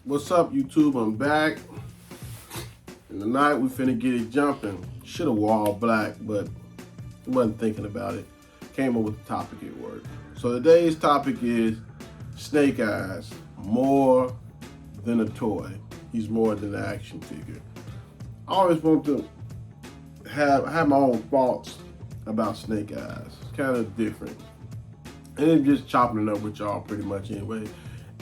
What's up, YouTube? I'm back. And tonight we finna get it jumping. Should've wore all black, but I wasn't thinking about it. Came up with the topic at work. So today's topic is Snake Eyes, more than a toy. He's more than an action figure. I always want to have my own thoughts about Snake Eyes. It's kind of different. And I'm just chopping it up with y'all pretty much anyway.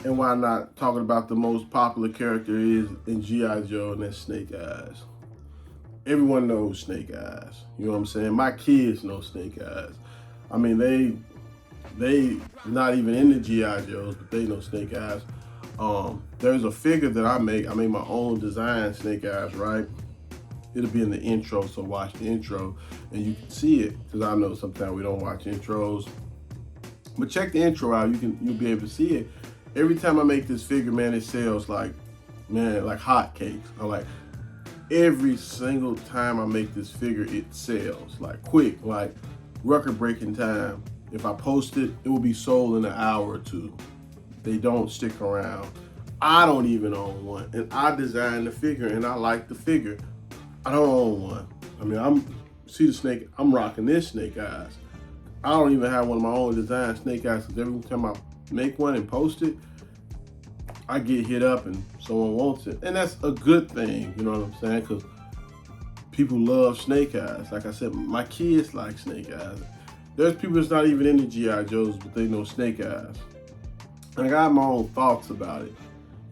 And why not talking about the most popular character is in G.I. Joe, and that's Snake Eyes. Everyone knows Snake Eyes. You know what I'm saying? My kids know Snake Eyes. I mean, they not even into G.I. Joes, but they know Snake Eyes. There's a figure that I made my own design Snake Eyes, right? It'll be in the intro, so watch the intro and you can see it, because I know sometimes we don't watch intros. But check the intro out, you'll be able to see it. Every time I make this figure, man, it sells like hotcakes. Every single time I make this figure, it sells like quick, like record-breaking time. If I post it, it will be sold in an hour or two. They don't stick around. I don't even own one, and I designed the figure, and I like the figure. I don't own one. I mean, I'm rocking this Snake Eyes. I don't even have one of my own design Snake Eyes, because every time I make one and post it, I get hit up and someone wants it. And that's a good thing, you know what I'm saying? Because people love Snake Eyes. Like I said, my kids like Snake Eyes. There's people that's not even into G.I. Joes, but they know Snake Eyes. And I got my own thoughts about it.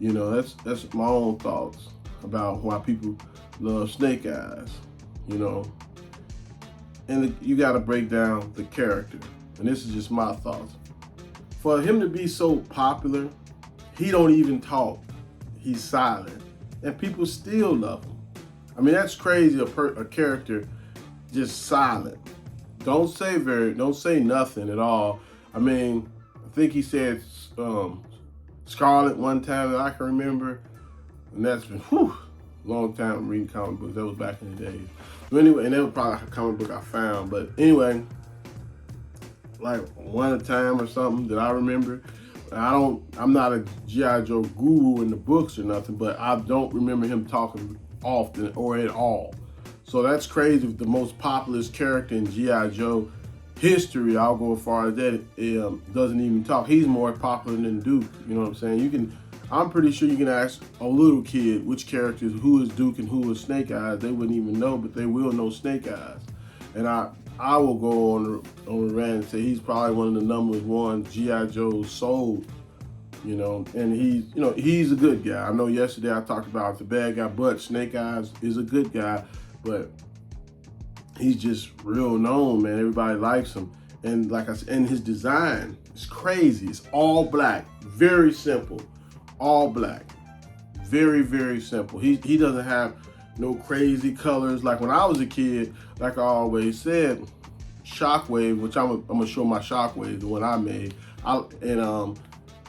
You know, that's my own thoughts about why people love Snake Eyes, you know. And you got to break down the character. And this is just my thoughts. For him to be so popular, he don't even talk. He's silent. And people still love him. I mean, that's crazy, a character just silent. Don't say nothing at all. I mean, I think he said Scarlet one time that I can remember. And that's been, long time reading comic books. That was back in the days. But anyway, and that was probably a comic book I found. But anyway, like one at a time or something that I remember. I'm not a G.I. Joe guru in the books or nothing, but I don't remember him talking often or at all. So that's crazy. The most popular character in G.I. Joe history, I'll go as far as that, doesn't even talk. He's more popular than Duke. You know what I'm saying? I'm pretty sure you can ask a little kid which characters, who is Duke and who is Snake Eyes. They wouldn't even know, but they will know Snake Eyes. And I will go on the rant and say he's probably one of the #1 G.I. Joes sold, you know, and he's a good guy. I know yesterday I talked about the bad guy, but Snake Eyes is a good guy, but he's just real known, man. Everybody likes him. And like I said, and his design is crazy. It's all black, very simple, all black, very, very simple. He doesn't have no crazy colors. Like when I was a kid, like I always said, Shockwave, which I'm gonna show my Shockwave, the one I made.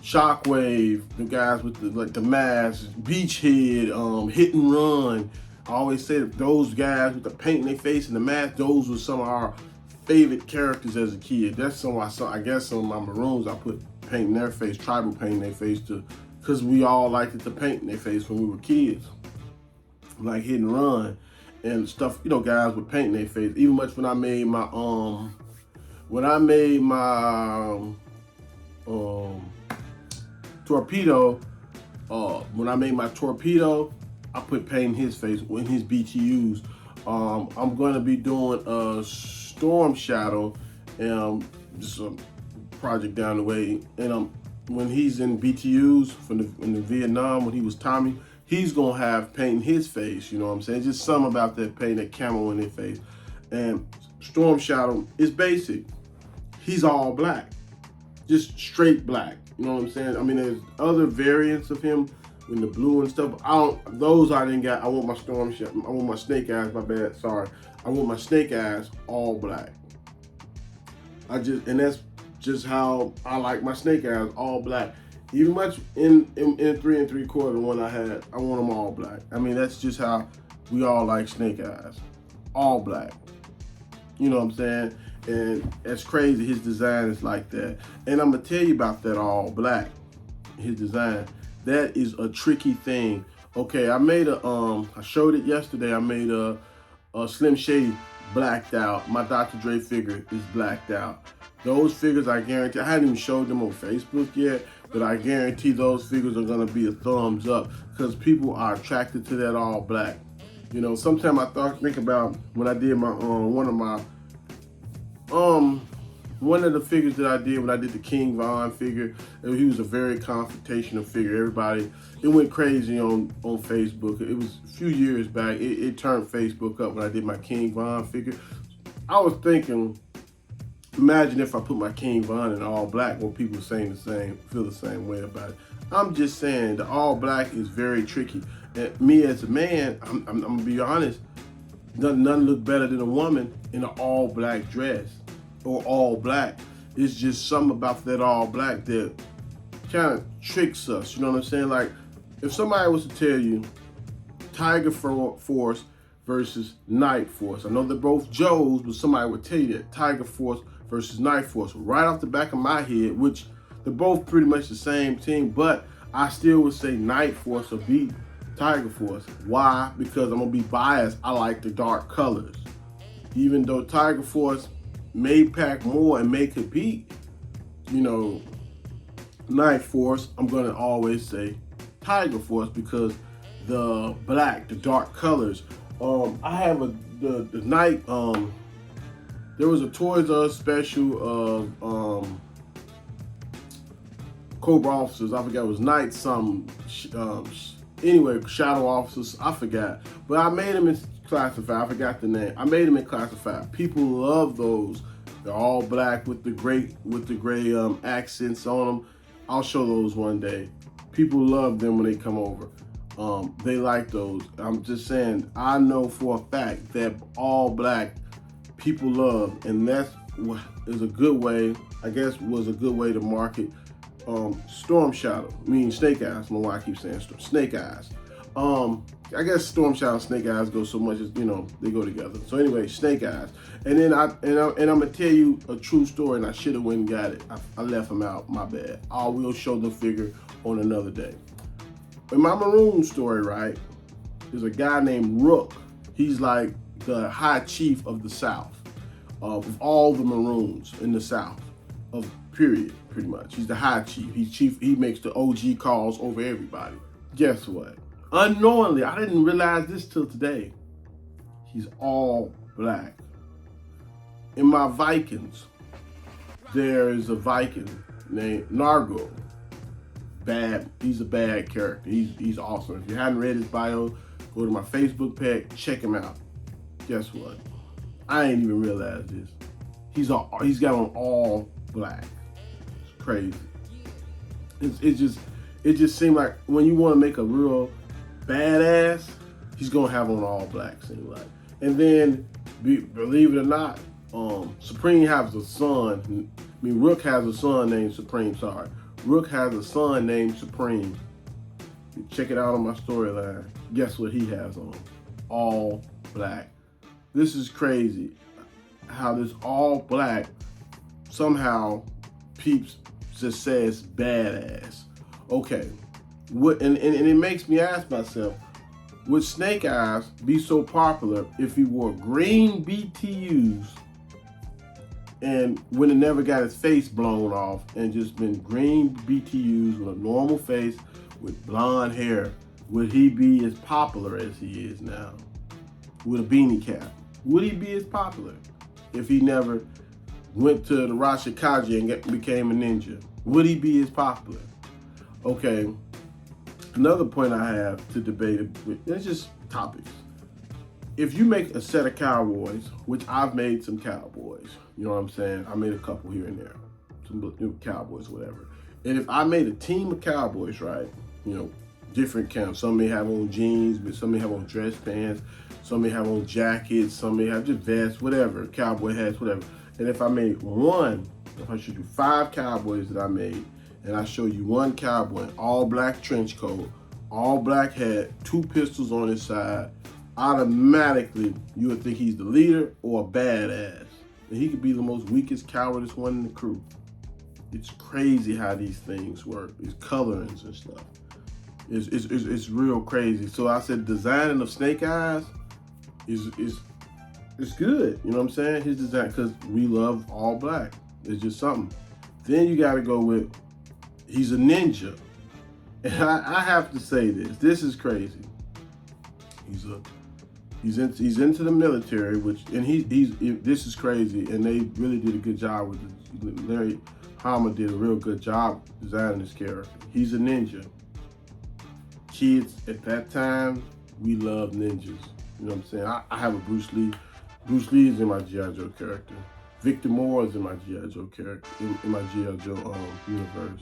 Shockwave, the guys with the mask, Beachhead, Hit and Run. I always said those guys with the paint in their face and the mask, those were some of our favorite characters as a kid. That's some I guess some of my Maroons I put paint in their face, tribal paint in their face too, because we all liked it to paint in their face when we were kids. Like Hit and Run and stuff, you know, guys with paint in their face. Even much when I made my torpedo, when I made my torpedo, I put paint in his face in his BTUs. I'm gonna be doing a Storm Shadow, just a project down the way, and when he's in BTUs in the Vietnam, when he was Tommy, he's gonna have paint in his face, you know what I'm saying? Just something about that paint, that camo in their face. And Storm Shadow is basic. He's all black, just straight black. You know what I'm saying? I mean, there's other variants of him in the blue and stuff. Those I didn't get. I want my Storm Shadow. I want my Snake Eyes. My bad. Sorry. I want my Snake Eyes all black. And that's just how I like my Snake Eyes, all black. Even much in 3 3/4 one I had, I want them all black. I mean, that's just how we all like Snake Eyes, all black. You know what I'm saying? And that's crazy. His design is like that. And I'm gonna tell you about that all black. His design, that is a tricky thing. Okay, I made I showed it yesterday. I made a Slim Shady blacked out. My Dr. Dre figure is blacked out. Those figures, I guarantee, I haven't even showed them on Facebook yet, but I guarantee those figures are gonna be a thumbs up because people are attracted to that all black. You know, sometimes I think about when I did my one of the figures that I did when I did the King Von figure. He was a very confrontational figure. Everybody, it went crazy on Facebook. It was a few years back. It turned Facebook up when I did my King Von figure. I was thinking, imagine if I put my King Von in all black, where people feel the same way about it. I'm just saying the all black is very tricky. And me as a man, I'm gonna be honest, nothing look better than a woman in an all black dress or all black. It's just something about that all black that kind of tricks us. You know what I'm saying? Like if somebody was to tell you Tiger Force versus Night Force, I know they're both Joes, but somebody would tell you that Tiger Force versus Night Force right off the back of my head, which they're both pretty much the same team, but I still would say Night Force will beat Tiger Force. Why? Because I'm gonna be biased. I like the dark colors. Even though Tiger Force may pack more and may compete, you know, Night Force, I'm gonna always say Tiger Force because the black, the dark colors. I have the night. There was a Toys R Us special of Cobra officers. I forgot, it was night something. Anyway, shadow officers. I forgot, but I made them in classified. I forgot the name. I made them in classified. People love those. They're all black with the gray accents on them. I'll show those one day. People love them when they come over. They like those. I'm just saying, I know for a fact that all black people love, and that's what is a good way, I guess was a good way to market Storm Shadow, meaning Snake Eyes. I don't know why I keep saying Snake Eyes. I guess Storm Shadow and Snake Eyes go so much as, you know, they go together. So anyway, Snake Eyes. And then I'm gonna tell you a true story, and I should have went and got it. I left him out, my bad. I will show the figure on another day. In my Maroon story, right, there's a guy named Rook. He's like the high chief of the South, of all the Maroons in the South, of period, pretty much. He's the high chief. He's chief. He makes the OG calls over everybody. Guess what? Unknowingly, I didn't realize this till today. He's all black. In my Vikings, there is a Viking named Nargo. Bad. He's a bad character. He's awesome. If you haven't read his bio, go to my Facebook page, check him out. Guess what? I ain't even realized this. He's got on all black. It's crazy. It just seemed like when you want to make a real badass, he's gonna have on all black. Seems like. And then, believe it or not, Supreme has a son. Rook has a son named Supreme. Sorry. Rook has a son named Supreme. Check it out on my storyline. Guess what he has on? All black. This is crazy. How this all black somehow peeps just says badass. Okay. What and it makes me ask myself, would Snake Eyes be so popular if he wore green BTUs and would have never got his face blown off and just been green BTUs with a normal face with blonde hair? Would he be as popular as he is now? With a beanie cap, would he be as popular if he never went to the Rashikaji and became a ninja? Would he be as popular? Okay, another point I have to debate, it's just topics. If you make a set of cowboys, which I've made some cowboys, you know what I'm saying? I made a couple here and there, some new cowboys, whatever. And if I made a team of cowboys, right, you know, different camps. Some may have on jeans, but some may have on dress pants. Some may have on jackets. Some may have just vests, whatever, cowboy hats, whatever. And if I made if I showed you 5 cowboys that I made, and I show you one cowboy in all black trench coat, all black hat, 2 pistols on his side, automatically you would think he's the leader or a badass. And he could be the most weakest, cowardest one in the crew. It's crazy how these things work, these colorings and stuff. It's real crazy. So I said designing of Snake Eyes is good. You know what I'm saying? His design, because we love all black. It's just something. Then you got to go with he's a ninja, and I have to say this. This is crazy. He's into the military, this is crazy, and they really did a good job with it. Larry Hama did a real good job designing this character. He's a ninja. Kids at that time, we love ninjas. You know what I'm saying? I have a Bruce Lee. Bruce Lee is in my G.I. Joe character. Victor Moore is in my G.I. Joe character, in my G.I. Joe universe.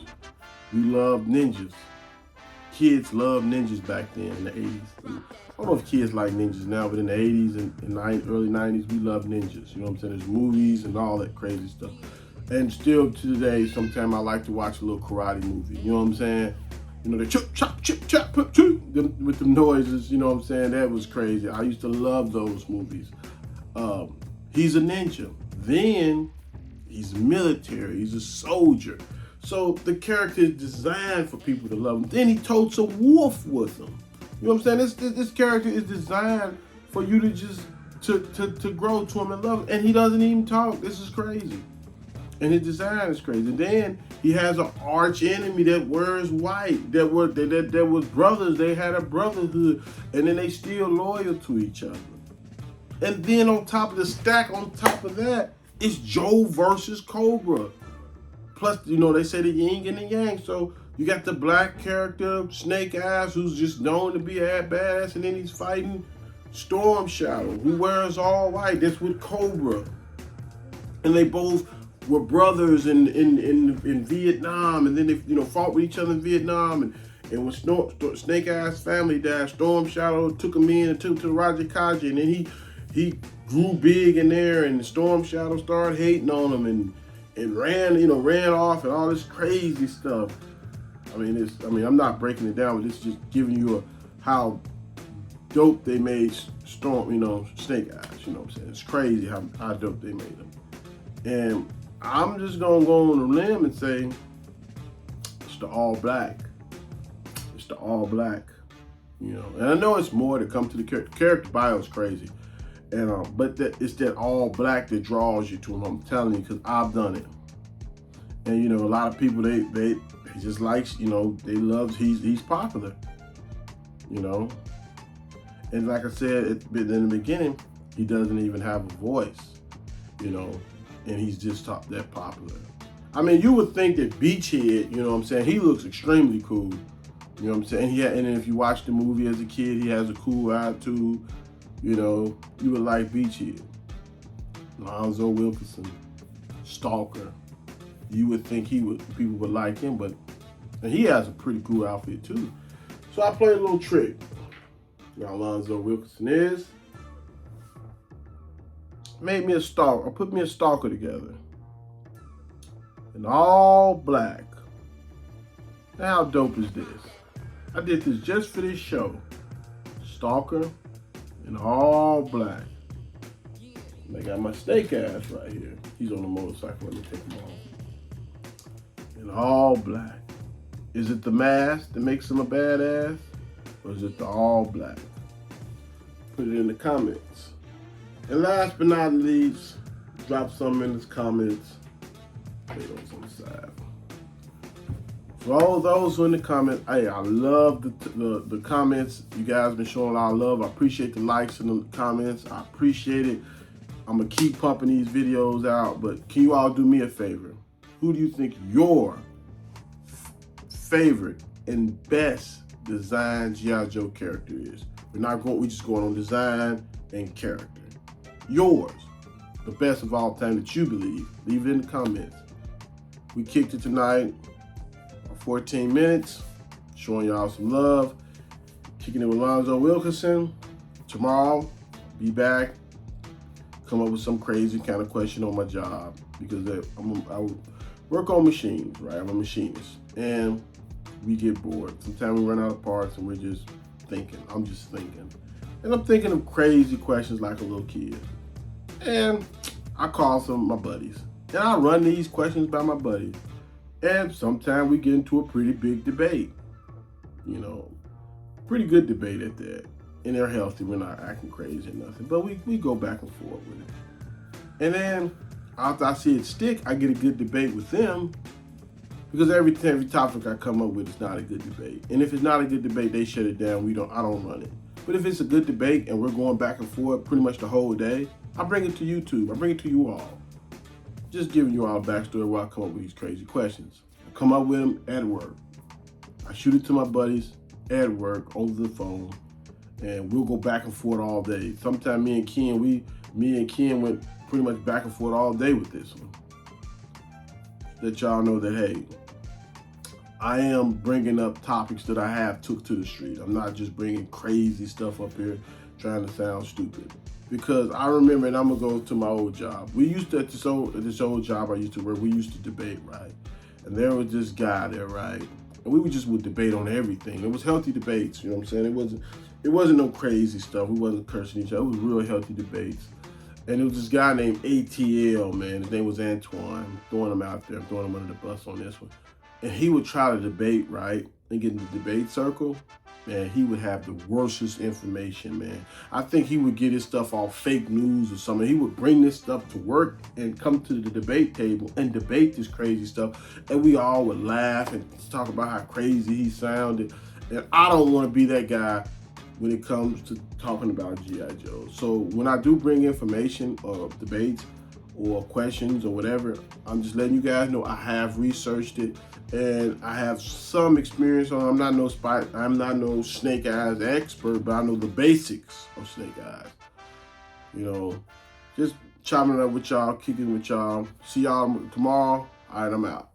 We love ninjas. Kids loved ninjas back then in the 80s. I don't know if kids like ninjas now, but in the 80s and early 90s, we love ninjas. You know what I'm saying? There's movies and all that crazy stuff. And still to today, sometimes I like to watch a little karate movie. You know what I'm saying? You know, the chop, chop, chip, chop, pop, choo, with the noises, you know what I'm saying? That was crazy. I used to love those movies. He's a ninja. Then he's military. He's a soldier. So the character is designed for people to love him. Then he totes a wolf with him. You know what I'm saying? This character is designed for you to just to grow to him and love him. And he doesn't even talk. This is crazy. And his design is crazy. And then he has an arch enemy that wears white. That was brothers. They had a brotherhood, and then they still loyal to each other. And then on top of the stack, on top of that, it's Joe versus Cobra. Plus, you know, they say the yin and the yang. So you got the black character, Snake Eyes, who's just known to be a badass, and then he's fighting Storm Shadow, who wears all white. That's with Cobra. And they both were brothers in Vietnam, and then they, you know, fought with each other in Vietnam. And when Snake Eyes' family died, Storm Shadow took him in and took him to Rajakaji, and then he grew big in there, and Storm Shadow started hating on him and ran off and all this crazy stuff. I mean, I'm not breaking it down, but it's just giving you how dope they made Snake Eyes. You know what I'm saying? It's crazy how dope they made them. And I'm just gonna go on a limb and say it's the all black. It's the all black. You know, and I know it's more to come to the character bio is crazy. And but it's that all black that draws you to him. I'm telling you, because I've done it. And you know, a lot of people they just like, you know, they love he's popular. You know, and like I said in the beginning, he doesn't even have a voice. You know, and he's just that popular. I mean, you would think that Beachhead, you know what I'm saying, he looks extremely cool. You know what I'm saying? And if you watch the movie as a kid, he has a cool attitude. You know, you would like Beachhead. Lonzo Wilkerson, Stalker. You would think people would like him, and he has a pretty cool outfit too. So I played a little trick. Now Lonzo Wilkerson is. Made me a stalker, or put me a stalker together. In all black. Now how dope is this? I did this just for this show. Stalker in all black. And I got my Snake Eyes right here. He's on the motorcycle. Let me take him off. In all black. Is it the mask that makes him a badass? Or is it the all black? Put it in the comments. And last but not least, drop some in the comments. Potatoes on the side. For all those who are in the comments, hey, I love the comments. You guys been showing a lot of love. I appreciate the likes and the comments. I appreciate it. I'm gonna keep pumping these videos out, but can you all do me a favor? Who do you think your favorite and best designed G.I. Joe character is? We're just going on design and character. Yours, the best of all time that you believe. Leave it in the comments. We kicked it tonight, 14 minutes, showing y'all some love. Kicking it with Lonzo Wilkerson. Tomorrow, be back, come up with some crazy kind of question on my job, because I work on machines, right? I'm a machinist, and we get bored. Sometimes we run out of parts and we're just thinking. I'm just thinking. And I'm thinking of crazy questions like a little kid. And I call some of my buddies. And I run these questions by my buddies. And sometimes we get into a pretty big debate. You know, Pretty good debate at that. And they're healthy. We're not acting crazy or nothing. But we go back and forth with it. And then after I see it stick, I get a good debate with them. Because every topic I come up with is not a good debate. And if it's not a good debate, they shut it down. I don't run it. But if it's a good debate and we're going back and forth pretty much the whole day, I bring it to YouTube. I bring it to you all. Just giving you all a backstory why I come up with these crazy questions. I come up with them at work. I shoot it to my buddies at work over the phone, and we'll go back and forth all day. Sometimes me and Ken went pretty much back and forth all day with this one. Let y'all know that, hey, I am bringing up topics that I have took to the street. I'm not just bringing crazy stuff up here trying to sound stupid. Because I remember, and I'm gonna go to my old job. We used to, at this old job I used to work, we used to debate, right? And there was this guy there, right? And we would debate on everything. It was healthy debates, you know what I'm saying? It wasn't no crazy stuff. We wasn't cursing each other. It was real healthy debates. And it was this guy named ATL, man. His name was Antoine. I'm throwing him out there. I'm throwing him under the bus on this one. And he would try to debate, right? And get in the debate circle. Man, he would have the worstest information, man. I think he would get his stuff off fake news or something. He would bring this stuff to work and come to the debate table and debate this crazy stuff. And we all would laugh and talk about how crazy he sounded. And I don't want to be that guy when it comes to talking about G.I. Joe. So when I do bring information or debates or questions or whatever, I'm just letting you guys know I have researched it and I have some experience on it. I'm not no Snake Eyes expert, but I know the basics of Snake Eyes. You know, just chopping it up with y'all, kicking with y'all. See y'all tomorrow. All right, I'm out.